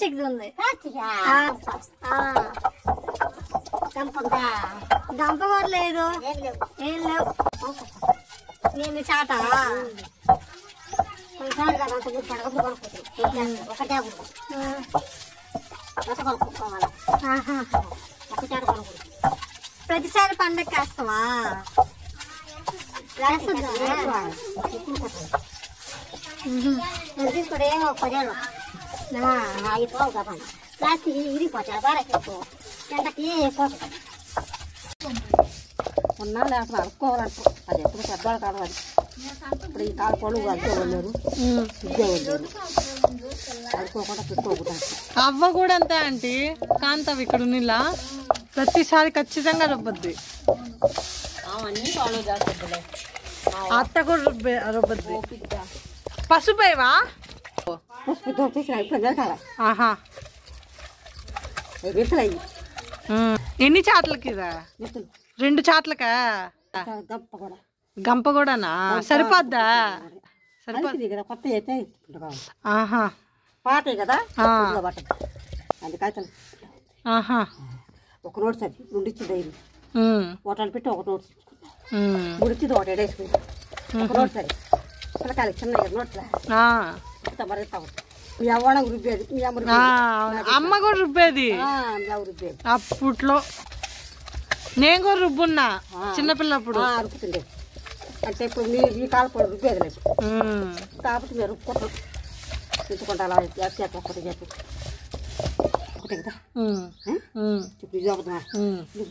Plastic ఉంది. గంప కూడా లేదు, ఏం లేవు. నేను చాట ప్రతిసారి పండగకి వేస్తావా? తీసుకుంటే ఏమో 10 ఏళ్ళు అయిపోవు కదా. ప్లాస్టిక్ ఇరిగిపోతాడు బాగా ఎంతకి ఉన్నా లేకపోతే అడుక్కోవాలంటూ అది ఎప్పుడు పెద్దవాళ్ళు కాదు. అది ఇప్పుడు ఈ కాలు పళ్ళు అడుకో వెళ్ళారు, ఇద్దే వెళ్ళారు, అడుకోకుండా పెట్టుకోకుండా. అవ్వ కూడా అంతే ఆంటీ. కాంతవి ఇక్కడ ఉన్నిలా ప్రతిసారి ఖచ్చితంగా రుబ్బద్ది. అత్త కూడా రుబ్బద్ది. పసుపు వేవా? ఎన్ని చాట్లకి? 2 చాట్లకా? గంప కూడానా? సరిపోద్దా? కొత్త అయితే పాత కదా అందుకైతే ఒక నోట్ సరి 2 ఇచ్చి డైరీ ఓటాలు పెట్టి ఒక నోట్ 3 ఇచ్చింది, ఒకటి వేసుకుంటాం. ఒక నోట్ సరి పిల్లకాయలు చిన్న నోట్లా మరిస్తాం. మీ అవ్వడం రుబ్బేది, మీ అమ్మ కూడా రుబ్బేది రుబ్బేది. అప్పట్లో నేను కూడా రుబ్బున్నా చిన్నపిల్లప్పుడు. రుబ్బుతుండే అంటే ఇప్పుడు మీ కాలు కూడా రుబ్బేది లేదు కాబట్టి మీరు రుబ్బుకుంటాం. తెచ్చుకుంటా అలా ఒకటి చెప్పి ఒకటే కదా. ఇప్పుడు ఇది అవుతున్నా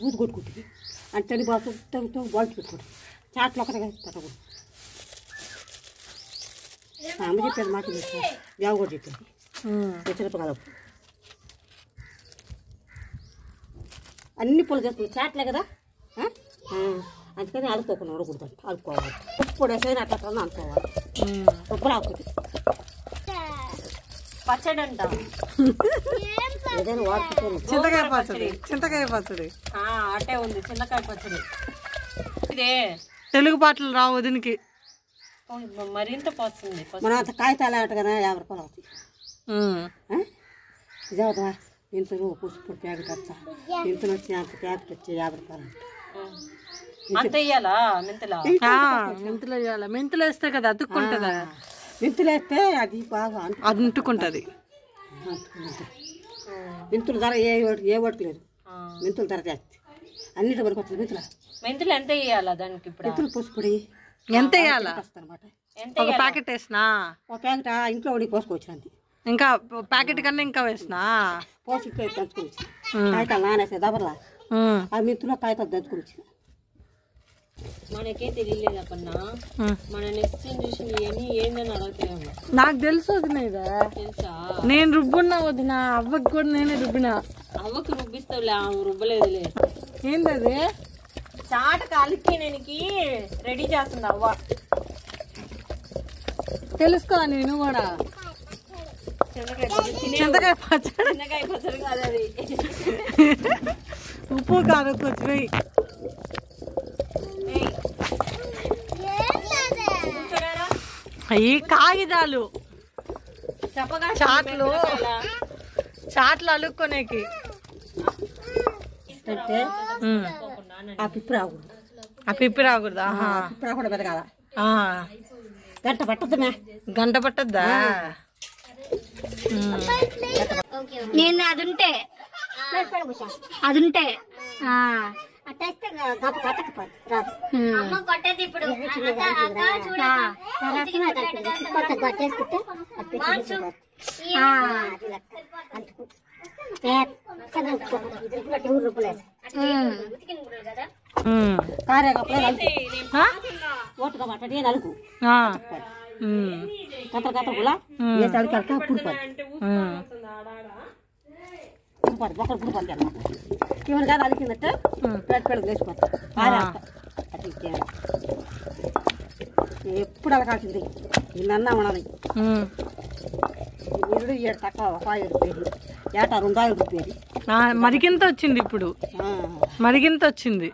బూతు కొట్టుకుంటుంది అంటే బాగా బాల్చి పెట్టుకుంటాం. చాట్లు ఒకటే కదా పెట్టకూడదు. అమ్మ చెప్పేది మాట దేవ కూడా చెప్పేది తెచ్చినప్పు కదా. అన్ని పొలు చేసుకుంటాం చాట్లే కదా. అందుకని అడుక్కోకుండా అడగకూడదు. అడుక్కోవాలి ఉప్పుడు వేసైనా అట్లా అనుకోవాలి. ఉప్పుడు ఆకుతుంది పచ్చడి అంట ఏదైనా వాడుకుంటాను. చింతకాయ పచ్చడి. చింతకాయ పచ్చడి అట్టే ఉంది. చింతకాయ పచ్చడి ఇదే తెలుగు పాటలు రావు దీనికి మరింత పోస్తుంది. మనం అంత కాగితాలు ఆట కదా 50 రూపాయలు అవుతాయి. ఇది అవుతా ఇంతలో పుసుపు ప్యాకెట్ వస్తా ఇంతలో వచ్చి అంత ప్యాకెట్ వచ్చి 50 రూపాయలు అంత వేయాలా? మెంతులు వేయాలి. మెంతులు వేస్తే కదా అతుక్కుంటుందా? మెంతులు వేస్తే అది బాగా అది అంటుకుంటుంది. మెంతుల ధర ఏ ఓటు లేదు. మెంతుల ధర చేస్తే అన్నిటి వరకు వస్తుంది. మెంతులు ఎంత వేయాలా దానికి? ఇప్పుడు మెంతులు పసుపుడి ఎంత వేయాలా? ఒక ప్యాకెట్ వేసినా ఒక ప్యాకెట్ ఇంట్లో ఉండి పోసుకోవచ్చు. ఇంకా ప్యాకెట్ కన్నా ఇంకా వేసినా పోసి ఇంట్లో దంచుకోవచ్చు. కాగితాలు నానేసే దబర్లా ఆ మెంతులో కాగితాలు దంచుకోవచ్చు. మనకే తెలియలేదప్పన్నా. మన నెక్స్ట్ జనరేషన్ ఇవన్నీ ఏందని అడగలేము. నాకు తెలుసు వదిన. తెలుసా? నేను రుబ్బున్నా వదిన. అవ్వకి కూడా నేనే రుబ్బినా. అవ్వకి రుబ్బిస్తావులే, రుబ్బలేదులే. ఏంటది? చాట కాలికి నేను రెడీ చేస్తుంది అవ్వ. తెలుసుకో నేను కూడా. చింతకాయ పచ్చడి. చింతకాయ పచ్చడి కాదు అది. ఉప్పు కాదు కొంచెం. అయ్యి కాగితాలు చాట్లు అలుక్కొనేకి. అంటే ఆ పిప్పి రాకూడదు. ఆ పిప్పి రాకూడదా? పిప్పి రాకుండా పెరగాల. గంట పట్టద్దా? గంట పట్టద్దా? నేను అదుంటే కొట్టేది ఇప్పుడు నలుగు కథలు కథలు కూడా అడికి అప్పుడు ఇవన్నీ కాదు అలికిందట్టు ప్లేట్ పెళ్ళకి లేచిపోతాం. ఎప్పుడు అలకాల్సింది నిన్న ఉన్నది. నీళ్ళు 7 తక్కువ 1 రూపాయలు ఏటా 2 రూపాయలు. మరిగింత వచ్చింది ఇప్పుడు. మరిగింత వచ్చింది.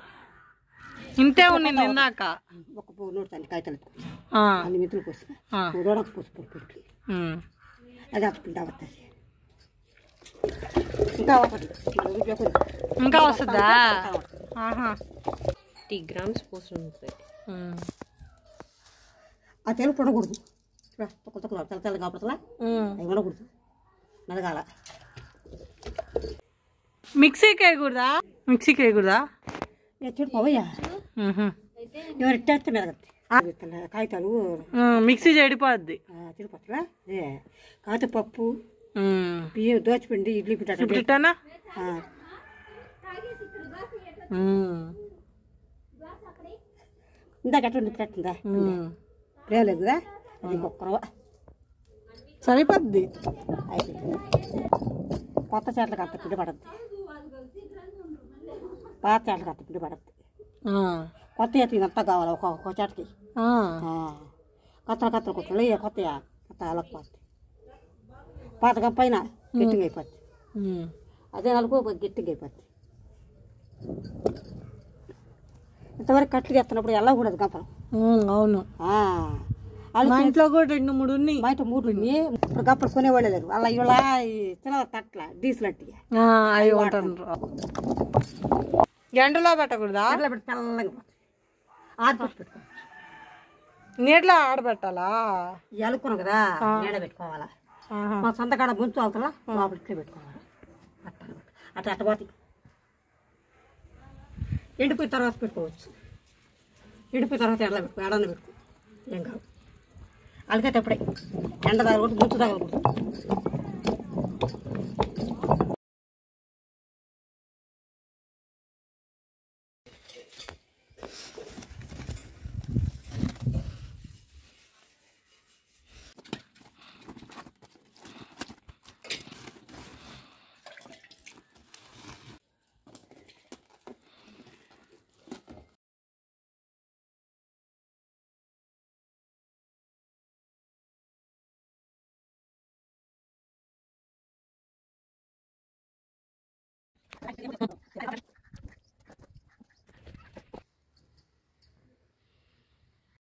ఇంతే ఉన్నింది ఇందాక. ఒక నోటు తల్లి కాగితాలు అన్ని మెంతులు పోసిన పోసి అది అతుకుంటా వస్తుంది. ఇంకా ఒకటి ఇంకా వస్తుందా? ఆహా 50 grams పోసం ఉంటాయి. ఆ తెలు పొడకూడదు, తొక్క తొక్కలు తెల్ల తెల్ల కాపడతలా అవి ఉండకూడదు, మెదగాల. మిక్సీకి వేయకూడదా? మిక్సీకి వేయకూడదా? చెడు పోవయ్యా, ఎవరు ఇట్టేస్తే మెదగద్ది. కాగితాలు మిక్సీ చెడిపోద్ది. తిరుపతిలా కాగిత పప్పు, బియ్యం, దోచిపిండి, ఇడ్లీ పెట్టానా? ఇందాక ఎట్లా పెట్టిందా లేదు కదా, అది ఇంకొక సరిపోద్ది. అయిపోయింది. కొత్త చెట్లకు అంత పిండి పడద్ది, పాత చెట్లకు అంత పిండి పడద్ది. కొత్త చెట్టుకి అంతా కావాలి, ఒక్కొక్క చెట్టుకి కత్తలు కత్తలు కుట్టలు కొత్త కొత్త అలకపోద్ది. పాతగా పైన గట్టిగా అయిపోద్ది, అదే నలుగు గట్టిగా అయిపోద్ది. ఇంతవరకు కట్లు ఎత్తున్నప్పుడు ఎలా కూడదు గంపలు. అవును, మా ఇంట్లో కూడా 2-3 ఉన్నాయి. మా ఇంట్లో 3 ఉన్నాయి. ఇప్పుడు గంపలు కొనేవాళ్ళే లేరు. అలా ఇవాళ చిన్న తట్ల డీజిల్ అట్టిగా అవి ఉంటారు. ఎండలో పెట్టకూడదా? అట్లా పెట్టి తెల్లగా ఆడిపోసి పెట్టుకో. నీటిలో ఆడబెట్టాలా? ఎలుక్కున్నాం కదా, నీడ పెట్టుకోవాలా. మా సొంతకాడ ముంచు అవుతుందా, లోపల ఇట్లా పెట్టుకోవాలి. అట్లా అట్ట పోతాయి. ఎండిపోయిన తర్వాత పెట్టుకోవచ్చు. ఎండిపోయిన తర్వాత ఎండలో పెట్టుకో, ఎండలో పెట్టుకో, ఏం కాదు. అలాగైతే అప్పుడే ఎండ తగలకూడదు, ముంచు తగలకూడదు.